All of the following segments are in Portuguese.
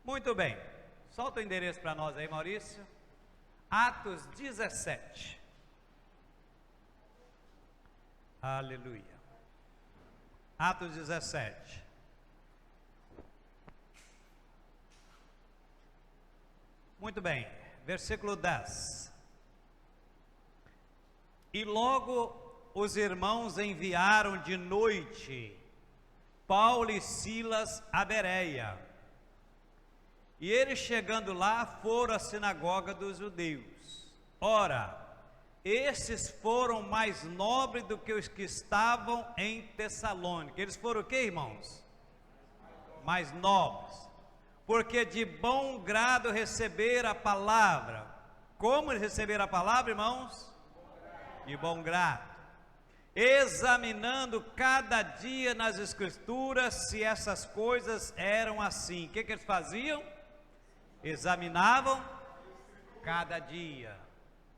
Muito bem. Solta o endereço para nós aí, Maurício. Atos 17. Aleluia. Atos 17. Muito bem. Versículo 10. E logo os irmãos enviaram de noite Paulo e Silas a Bereia. E eles chegando lá foram à sinagoga dos judeus. Ora, esses foram mais nobres do que os que estavam em Tessalônica. Eles foram o quê, irmãos? Mais nobres. Porque de bom grado receberam a palavra. Como eles receberam a palavra, irmãos? De bom grado. Examinando cada dia nas escrituras se essas coisas eram assim. O que eles faziam? Examinavam cada dia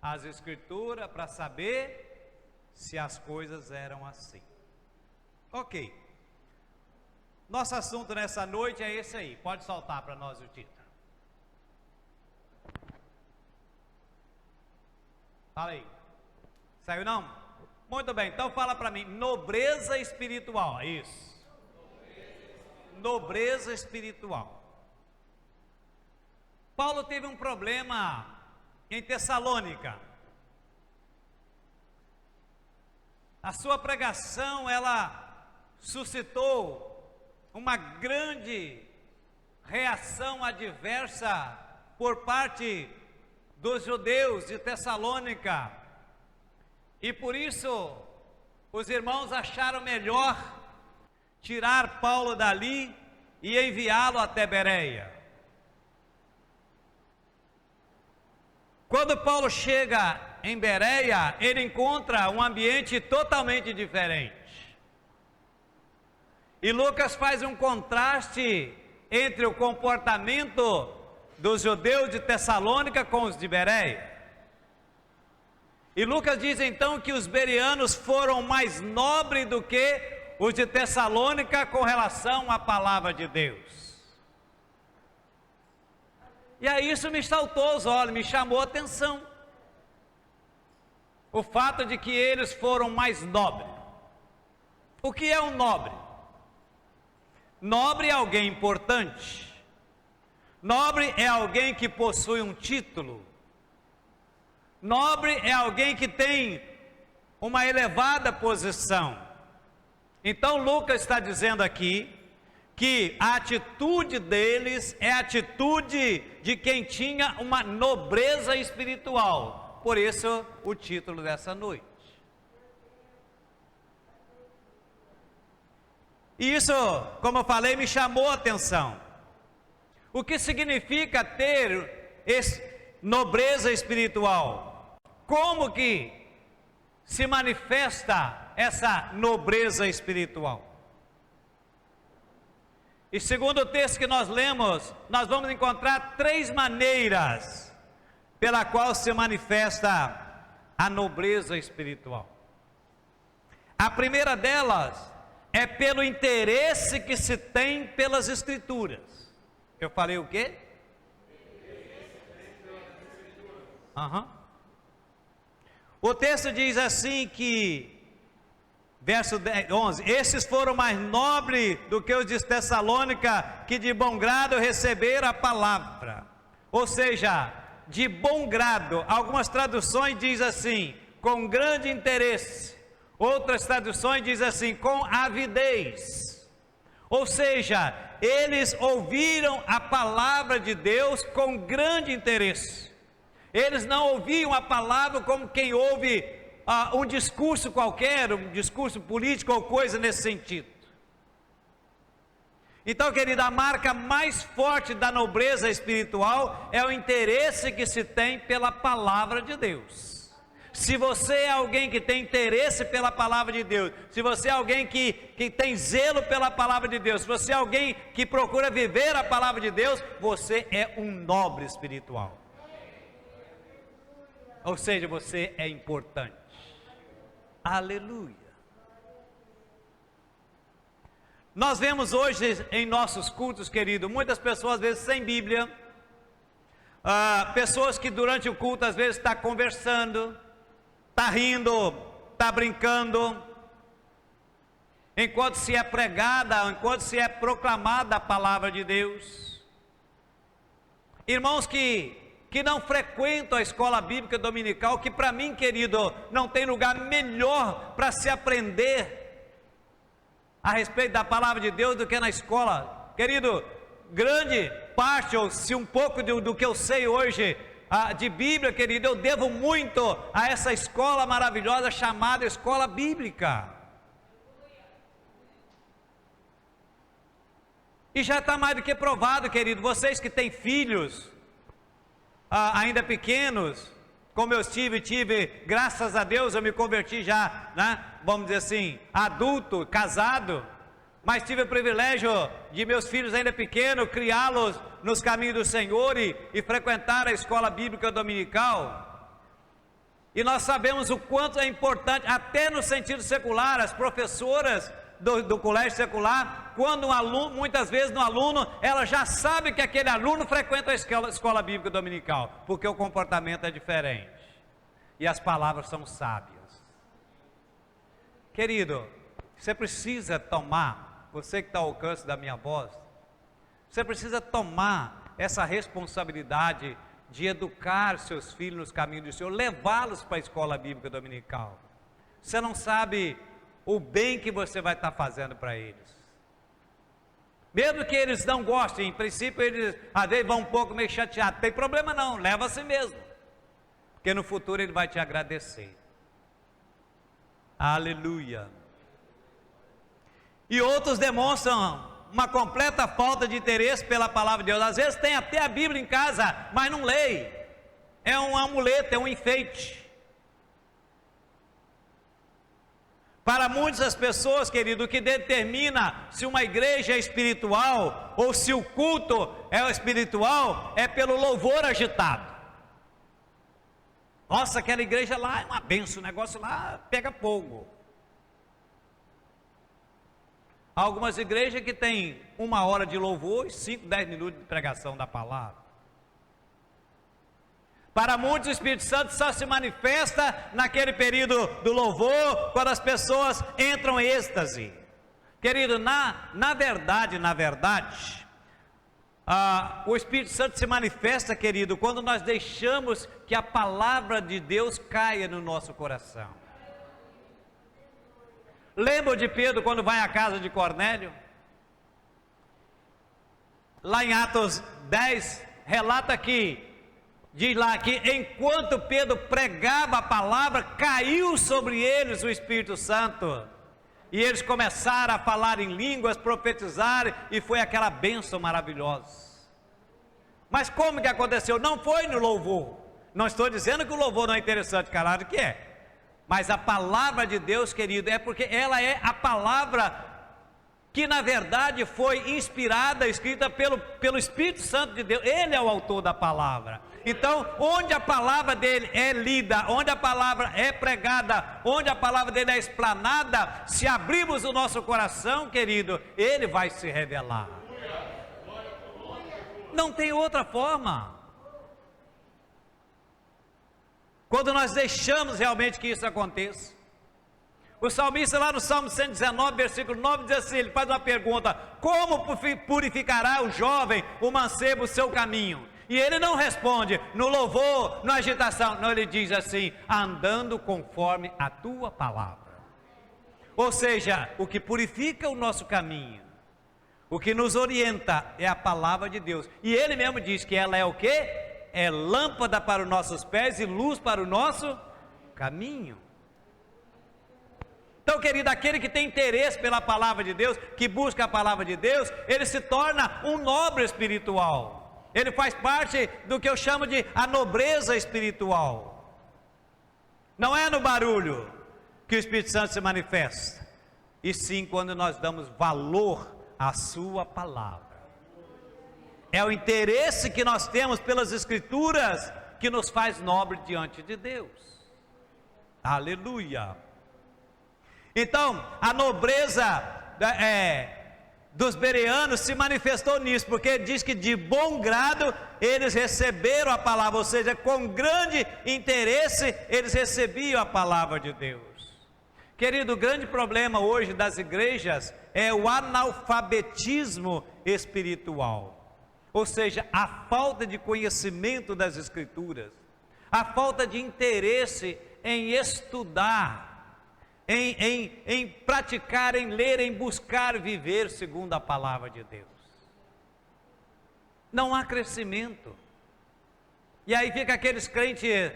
as escrituras para saber se as coisas eram assim. Ok. Nosso assunto nessa noite é esse aí. Pode soltar para nós o título. Fala aí. Saiu não? Muito bem, então fala para mim. Nobreza espiritual. Isso. Nobreza espiritual. Paulo teve um problema em Tessalônica. A sua pregação, ela suscitou uma grande reação adversa por parte dos judeus de Tessalônica. E por isso, os irmãos acharam melhor tirar Paulo dali e enviá-lo até Bereia. Quando Paulo chega em Bereia, ele encontra um ambiente totalmente diferente. E Lucas faz um contraste entre o comportamento dos judeus de Tessalônica com os de Bereia. E Lucas diz então que os bereanos foram mais nobres do que os de Tessalônica com relação à palavra de Deus. E aí isso me saltou os olhos, me chamou a atenção. O fato de que eles foram mais nobres. O que é um nobre? Nobre é alguém importante. Nobre é alguém que possui um título. Nobre é alguém que tem uma elevada posição. Então Lucas está dizendo aqui que a atitude deles é a atitude de quem tinha uma nobreza espiritual. Por isso o título dessa noite. E isso, como eu falei, me chamou a atenção. O que significa ter nobreza espiritual? Como que se manifesta essa nobreza espiritual? E segundo o texto que nós lemos, nós vamos encontrar 3 maneiras pela qual se manifesta a nobreza espiritual. A primeira delas é pelo interesse que se tem pelas escrituras. Eu falei o quê? O texto diz assim que verso 11, esses foram mais nobres do que os de Tessalônica, que de bom grado receberam a palavra. Ou seja, de bom grado. Algumas traduções diz assim, com grande interesse. Outras traduções diz assim, com avidez. Ou seja, eles ouviram a palavra de Deus com grande interesse. Eles não ouviam a palavra como quem ouve um discurso qualquer, um discurso político ou coisa nesse sentido. Então, querida, a marca mais forte da nobreza espiritual é o interesse que se tem pela palavra de Deus. Se você é alguém que tem interesse pela palavra de Deus, se você é alguém que tem zelo pela palavra de Deus, se você é alguém que procura viver a palavra de Deus, você é um nobre espiritual. Ou seja, você é importante. Aleluia. Nós vemos hoje em nossos cultos, querido, muitas pessoas às vezes sem Bíblia, pessoas que durante o culto às vezes estão conversando, está rindo, está brincando, enquanto se é pregada, enquanto se é proclamada a palavra de Deus. Irmãos que não frequentam a escola bíblica dominical, que para mim, querido, não tem lugar melhor para se aprender a respeito da palavra de Deus do que na escola. Querido, grande parte, ou se um pouco do que eu sei hoje de Bíblia, querido, eu devo muito a essa escola maravilhosa chamada escola bíblica. E já está mais do que provado, querido, vocês que têm filhos ainda pequenos, como eu tive, graças a Deus eu me converti já, né, vamos dizer assim, adulto, casado, mas tive o privilégio de meus filhos ainda pequenos, criá-los nos caminhos do Senhor e frequentar a escola bíblica dominical. E nós sabemos o quanto é importante, até no sentido secular, as professoras do colégio secular, quando um aluno, muitas vezes no aluno, ela já sabe que aquele aluno frequenta a escola bíblica dominical, porque o comportamento é diferente, e as palavras são sábias. Querido, você precisa tomar, você que está ao alcance da minha voz, você precisa tomar essa responsabilidade de educar seus filhos nos caminhos do Senhor, levá-los para a escola bíblica dominical. Você não sabe o bem que você vai estar fazendo para eles. Mesmo que eles não gostem, em princípio eles às vezes vão um pouco meio chateados, não tem problema não, leva a si mesmo, porque no futuro ele vai te agradecer. Aleluia. E outros demonstram uma completa falta de interesse pela palavra de Deus, às vezes tem até a Bíblia em casa, mas não lê, é um amuleto, é um enfeite. Para muitas das pessoas, querido, o que determina se uma igreja é espiritual ou se o culto é espiritual é pelo louvor agitado. Nossa, aquela igreja lá é uma benção, o negócio lá pega fogo. Há algumas igrejas que tem 1 hora de louvor e 5, 10 minutos de pregação da palavra. Para muitos o Espírito Santo só se manifesta naquele período do louvor, quando as pessoas entram em êxtase. Querido, na verdade, o Espírito Santo se manifesta, querido, quando nós deixamos que a palavra de Deus caia no nosso coração. Lembra de Pedro quando vai à casa de Cornélio? Lá em Atos 10, relata que diz lá que enquanto Pedro pregava a palavra, caiu sobre eles o Espírito Santo, e eles começaram a falar em línguas, profetizar, e foi aquela bênção maravilhosa. Mas como que aconteceu? Não foi no louvor. Não estou dizendo que o louvor não é interessante, claro que é, mas a palavra de Deus, querido, é porque ela é a palavra que na verdade foi inspirada, escrita pelo Espírito Santo de Deus. Ele é o autor da palavra. Então, onde a palavra dele é lida, onde a palavra é pregada, onde a palavra dele é explanada, se abrirmos o nosso coração, querido, ele vai se revelar. Não tem outra forma. Quando nós deixamos realmente que isso aconteça. O salmista lá no Salmo 119, versículo 9, diz assim, ele faz uma pergunta: como purificará o jovem, o mancebo, o seu caminho? E ele não responde no louvor, na agitação, não, ele diz assim: andando conforme a tua palavra. Ou seja, o que purifica o nosso caminho, o que nos orienta é a palavra de Deus. E ele mesmo diz que ela é o quê? É lâmpada para os nossos pés e luz para o nosso caminho. Então, querido, aquele que tem interesse pela palavra de Deus, que busca a palavra de Deus, ele se torna um nobre espiritual. Ele faz parte do que eu chamo de a nobreza espiritual. Não é no barulho que o Espírito Santo se manifesta, e sim quando nós damos valor à sua palavra. É o interesse que nós temos pelas Escrituras que nos faz nobre diante de Deus. Aleluia. Então, a nobreza dos bereanos se manifestou nisso, porque diz que de bom grado eles receberam a palavra, ou seja, com grande interesse eles recebiam a palavra de Deus. Querido, o grande problema hoje das igrejas é o analfabetismo espiritual, ou seja, a falta de conhecimento das Escrituras, a falta de interesse em estudar, em praticar, em ler, em buscar viver segundo a palavra de Deus. Não há crescimento. E aí fica aqueles crentes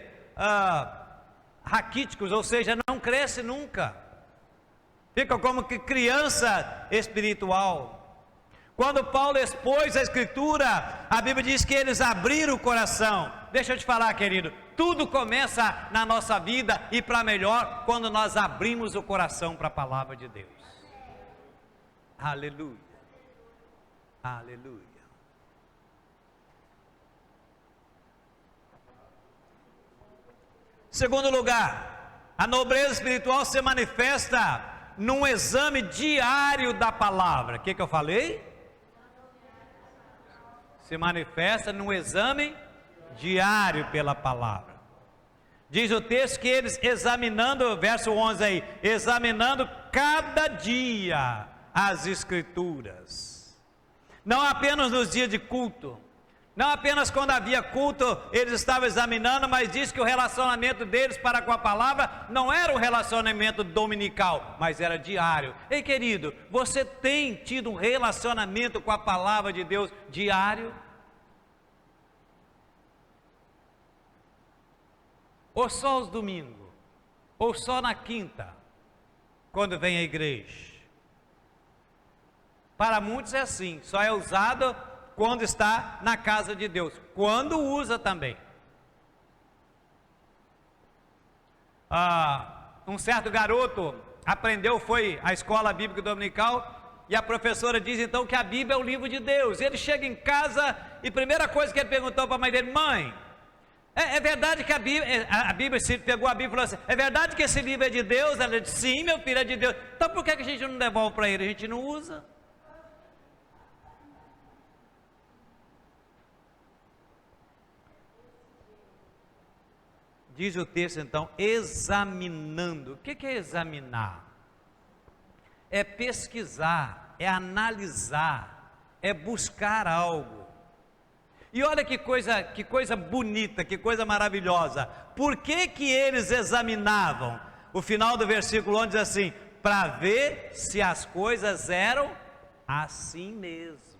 raquíticos, ou seja, não cresce nunca. Fica como que criança espiritual. Quando Paulo expôs a Escritura, a Bíblia diz que eles abriram o coração. Deixa eu te falar, querido, tudo começa na nossa vida e para melhor quando nós abrimos o coração para a palavra de Deus. Aleluia, aleluia. Segundo lugar, a nobreza espiritual se manifesta num exame diário da palavra. O que eu falei? Se manifesta num exame diário pela palavra. Diz o texto que eles examinando, verso 11 aí, examinando cada dia as Escrituras, não apenas nos dias de culto, não apenas quando havia culto eles estavam examinando, mas diz que o relacionamento deles para com a palavra não era um relacionamento dominical, mas era diário. Ei, querido, você tem tido um relacionamento com a palavra de Deus diário? Ou só aos domingos? Ou só na quinta, quando vem a igreja? Para muitos é assim, só é usado quando está na casa de Deus, quando usa também. Um certo garoto aprendeu, foi à escola bíblica dominical, e a professora diz então que a Bíblia é o livro de Deus. Ele chega em casa e a primeira coisa que ele perguntou para a mãe dele: mãe, é verdade que a Bíblia, se pegou a Bíblia e falou assim, é verdade que esse livro é de Deus? Ela disse, sim, meu filho, é de Deus. Então por que a gente não devolve para ele? A gente não usa. Diz o texto então, examinando. O que é examinar? É pesquisar, é analisar, é buscar algo. E olha que coisa bonita, que coisa maravilhosa. Por que eles examinavam? O final do versículo 11 diz assim, para ver se as coisas eram assim mesmo.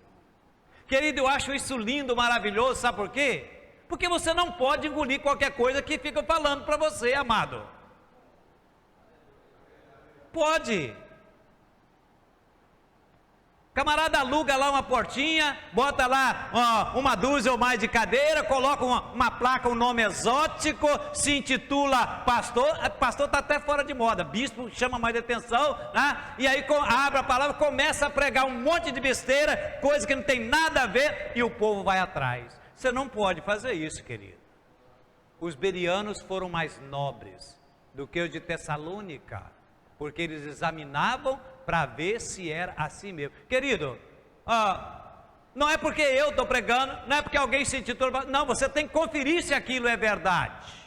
Querido, eu acho isso lindo, maravilhoso, sabe por quê? Porque você não pode engolir qualquer coisa que fica falando para você, amado. Pode. Camarada aluga lá uma portinha, bota lá uma dúzia ou mais de cadeira, coloca uma placa, um nome exótico, se intitula pastor. Pastor está até fora de moda, bispo chama mais atenção, né? E aí abre a palavra, começa a pregar um monte de besteira, coisa que não tem nada a ver, e o povo vai atrás. Você não pode fazer isso, querido. Os bereanos foram mais nobres do que os de Tessalônica, porque eles examinavam para ver se era assim mesmo. Querido, não é porque eu estou pregando, não é porque alguém se intitula, não, você tem que conferir se aquilo é verdade.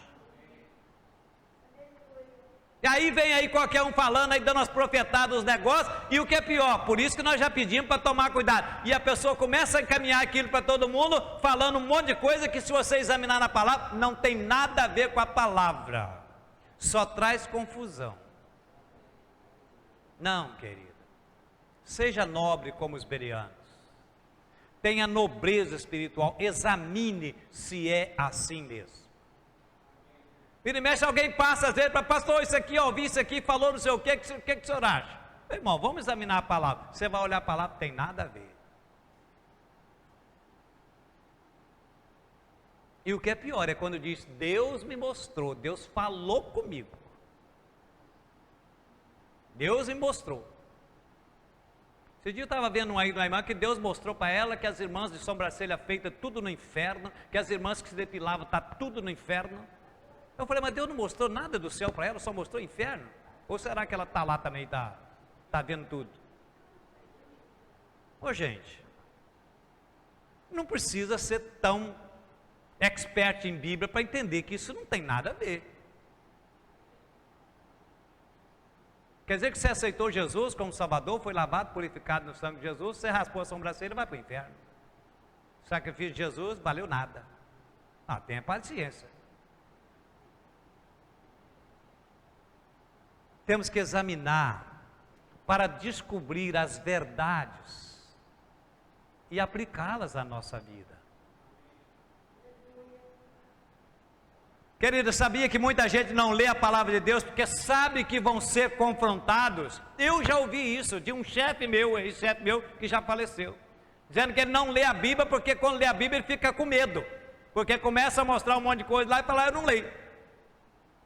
E aí vem aí qualquer um falando, aí dando as profetadas, os negócios, e o que é pior, por isso que nós já pedimos para tomar cuidado, e a pessoa começa a encaminhar aquilo para todo mundo, falando um monte de coisa que se você examinar na palavra, não tem nada a ver com a palavra, só traz confusão. Não, querido, seja nobre como os bereanos, tenha nobreza espiritual, examine se é assim mesmo. Vira e mexe, alguém passa às vezes para pastor, isso aqui, ouvi isso aqui, falou não sei o que o senhor acha? Meu irmão, vamos examinar a palavra. Você vai olhar a palavra, não tem nada a ver. E o que é pior é quando diz, Deus me mostrou, Deus falou comigo. Deus me mostrou. Esse dia eu estava vendo uma irmã que Deus mostrou para ela que as irmãs de sobrancelha feita tudo no inferno, que as irmãs que se depilavam está tudo no inferno. Eu falei, mas Deus não mostrou nada do céu para ela, só mostrou o inferno? Ou será que ela está lá também, está vendo tudo? Ô gente, não precisa ser tão expert em Bíblia para entender que isso não tem nada a ver. Quer dizer que você aceitou Jesus como Salvador, foi lavado, purificado no sangue de Jesus, você raspou a sobrancelha e vai para o inferno. O sacrifício de Jesus valeu nada. Não, tenha paciência. Temos que examinar para descobrir as verdades e aplicá-las à nossa vida. Querido, sabia que muita gente não lê a palavra de Deus porque sabe que vão ser confrontados? Eu já ouvi isso de um chefe meu, ex-chefe meu, que já faleceu, dizendo que ele não lê a Bíblia porque quando lê a Bíblia ele fica com medo, porque começa a mostrar um monte de coisa lá e fala, eu não leio.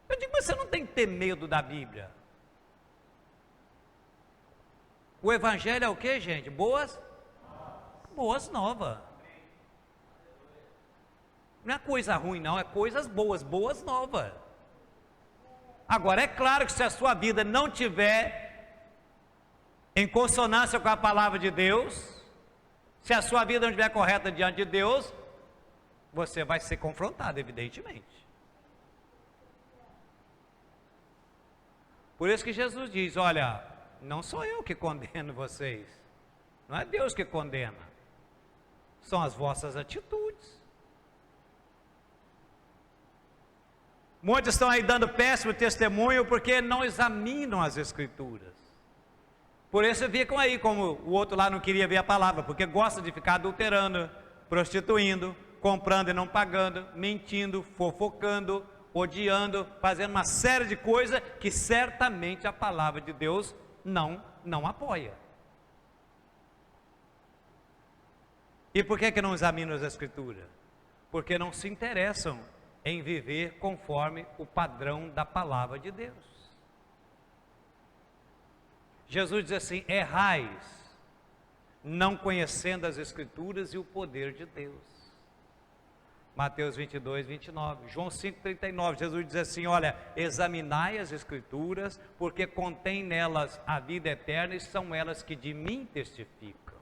Eu digo, mas você não tem que ter medo da Bíblia. O Evangelho é o que, gente? Boas novas. Não é coisa ruim não, é coisas boas novas. Agora é claro que se a sua vida não tiver em consonância com a palavra de Deus, se a sua vida não estiver correta diante de Deus, você vai ser confrontado, evidentemente. Por isso que Jesus diz, olha, não sou eu que condeno vocês, não é Deus que condena, são as vossas atitudes. Muitos estão aí dando péssimo testemunho porque não examinam as Escrituras. Por isso ficam aí como o outro lá não queria ver a palavra, porque gosta de ficar adulterando, prostituindo, comprando e não pagando, mentindo, fofocando, odiando, fazendo uma série de coisas que certamente a palavra de Deus não apoia. E por que não examinam as Escrituras? Porque não se interessam em viver conforme o padrão da palavra de Deus. Jesus diz assim, errais, não conhecendo as Escrituras e o poder de Deus. Mateus 22, 29, João 5, 39, Jesus diz assim, olha, examinai as Escrituras, porque contém nelas a vida eterna e são elas que de mim testificam.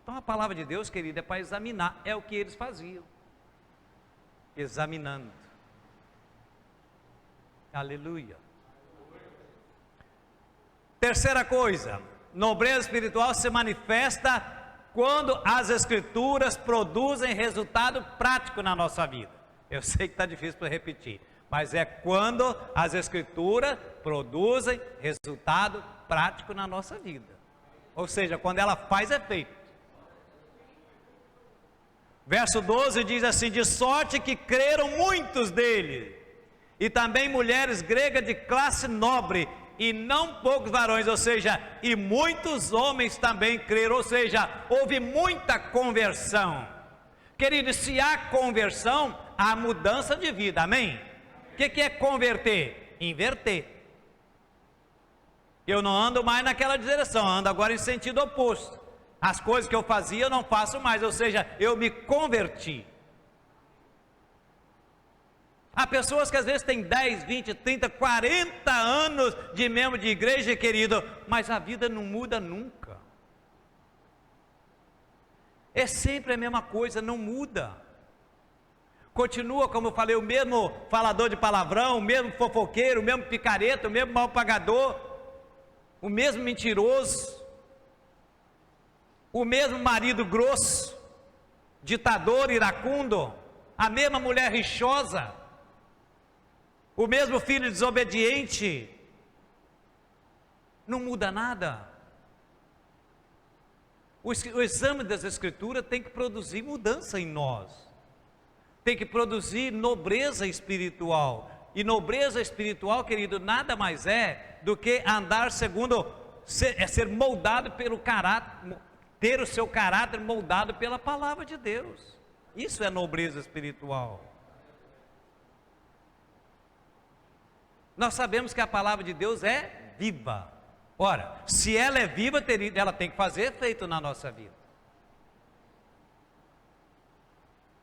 Então a palavra de Deus, querida, é para examinar, é o que eles faziam. Examinando. Aleluia. Terceira coisa, nobreza espiritual se manifesta quando as Escrituras produzem resultado prático na nossa vida. Eu sei que está difícil para repetir, mas é quando as Escrituras produzem resultado prático na nossa vida. Ou seja, quando ela faz efeito. Verso 12 diz assim, de sorte que creram muitos deles, e também mulheres gregas de classe nobre, e não poucos varões, ou seja, e muitos homens também creram, ou seja, houve muita conversão. Queridos, se há conversão, há mudança de vida, amém? O que é converter? Inverter. Eu não ando mais naquela direção, ando agora em sentido oposto. As coisas que eu fazia eu não faço mais, ou seja, eu me converti. Há pessoas que às vezes têm 10, 20, 30, 40 anos de membro de igreja, querido, mas a vida não muda nunca. É sempre a mesma coisa, não muda. Continua, como eu falei, o mesmo falador de palavrão, o mesmo fofoqueiro, o mesmo picareta, o mesmo mal pagador, o mesmo mentiroso, o mesmo marido grosso, ditador, iracundo, a mesma mulher rixosa, o mesmo filho desobediente, não muda nada. O exame das Escrituras tem que produzir mudança em nós, tem que produzir nobreza espiritual, e nobreza espiritual, querido, nada mais é do que andar segundo, ser moldado pelo caráter, ter o seu caráter moldado pela palavra de Deus. Isso é nobreza espiritual. Nós sabemos que a palavra de Deus é viva. Ora, se ela é viva, ela tem que fazer efeito na nossa vida.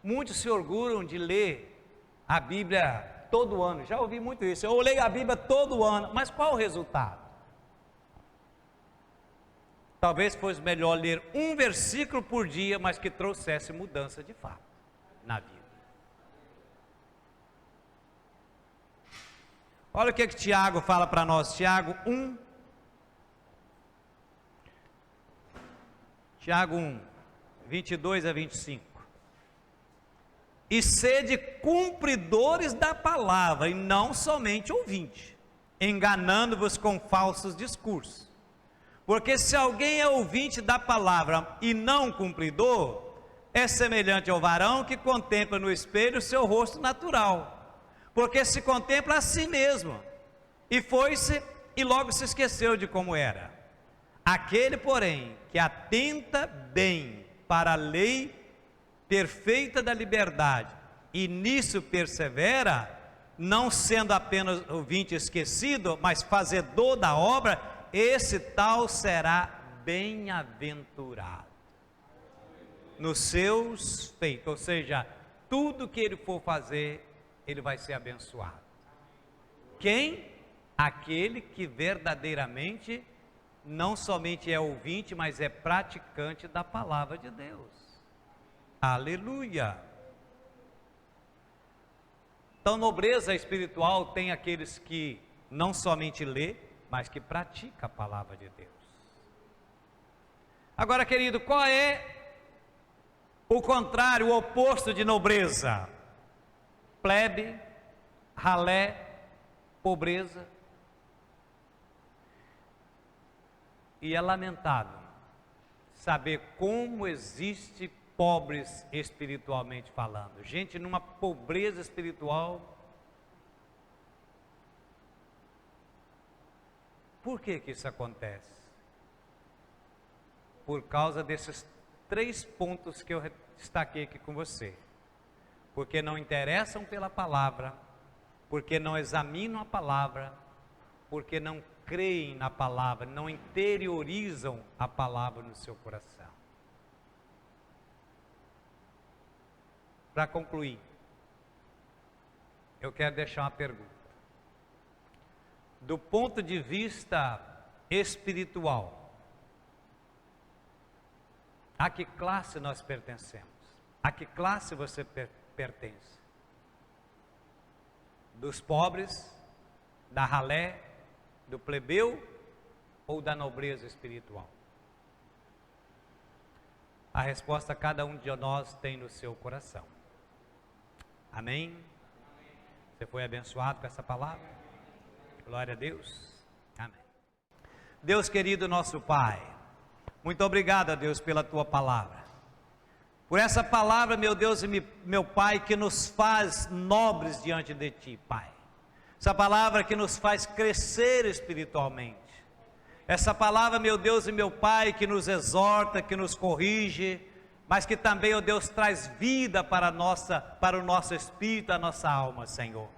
Muitos se orgulham de ler a Bíblia todo ano. Já ouvi muito isso. Eu leio a Bíblia todo ano, mas qual o resultado? talvez fosse melhor ler um versículo por dia, mas que trouxesse mudança de fato na vida. Olha o que Tiago fala para nós, Tiago 1, Tiago 1, 22 a 25. E sede cumpridores da palavra, e não somente ouvintes, enganando-vos com falsos discursos. Porque se alguém é ouvinte da palavra e não cumpridor, é semelhante ao varão que contempla no espelho o seu rosto natural. Porque se contempla a si mesmo, e foi-se e logo se esqueceu de como era. Aquele, porém, que atenta bem para a lei perfeita da liberdade, e nisso persevera, não sendo apenas ouvinte esquecido, mas fazedor da obra, esse tal será bem-aventurado nos seus feitos, ou seja, tudo que ele for fazer, ele vai ser abençoado. Quem? Aquele que verdadeiramente não somente é ouvinte, mas é praticante da palavra de Deus. Aleluia! Então, nobreza espiritual tem aqueles que não somente lê, mas que pratica a palavra de Deus. Agora, querido, qual é o contrário, o oposto de nobreza? Plebe, ralé, pobreza. E é lamentável saber como existe pobres espiritualmente falando. Gente numa pobreza espiritual. Por que isso acontece? Por causa desses 3 pontos que eu destaquei aqui com você. Porque não interessam pela palavra, porque não examinam a palavra, porque não creem na palavra, não interiorizam a palavra no seu coração. Para concluir, eu quero deixar uma pergunta. Do ponto de vista espiritual, a que classe nós pertencemos? A que classe você pertence? Dos pobres, da ralé, do plebeu ou da nobreza espiritual? A resposta cada um de nós tem no seu coração. Amém? Você foi abençoado com essa palavra? Glória a Deus. Amém. Deus querido, nosso Pai, muito obrigado, a Deus, pela Tua palavra. Por essa palavra, meu Deus e meu Pai, que nos faz nobres diante de Ti, Pai. Essa palavra que nos faz crescer espiritualmente. Essa palavra, meu Deus e meu Pai, que nos exorta, que nos corrige, mas que também, ó Deus, traz vida para o nosso espírito, a nossa alma, Senhor.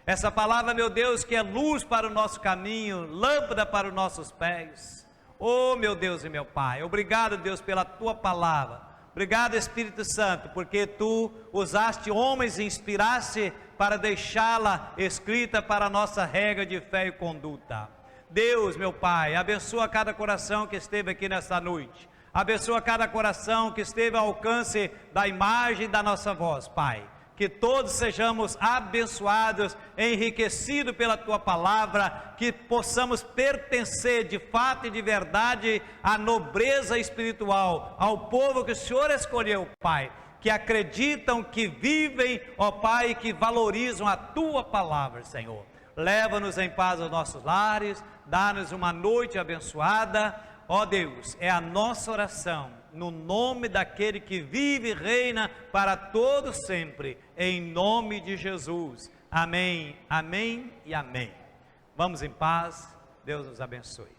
Essa palavra, meu Deus, que é luz para o nosso caminho, lâmpada para os nossos pés. Oh, meu Deus e meu Pai, obrigado, Deus, pela Tua palavra. Obrigado, Espírito Santo, porque Tu usaste homens e inspiraste para deixá-la escrita para a nossa regra de fé e conduta. Deus, meu Pai, abençoa cada coração que esteve aqui nessa noite. Abençoa cada coração que esteve ao alcance da imagem da nossa voz, Pai. Que todos sejamos abençoados, enriquecidos pela Tua palavra, que possamos pertencer de fato e de verdade à nobreza espiritual, ao povo que o Senhor escolheu, Pai, que acreditam, que vivem, ó Pai, e que valorizam a Tua palavra, Senhor. Leva-nos em paz aos nossos lares, dá-nos uma noite abençoada. Ó Deus, é a nossa oração, no nome daquele que vive e reina para todo sempre, em nome de Jesus. Amém, amém e amém. Vamos em paz, Deus nos abençoe.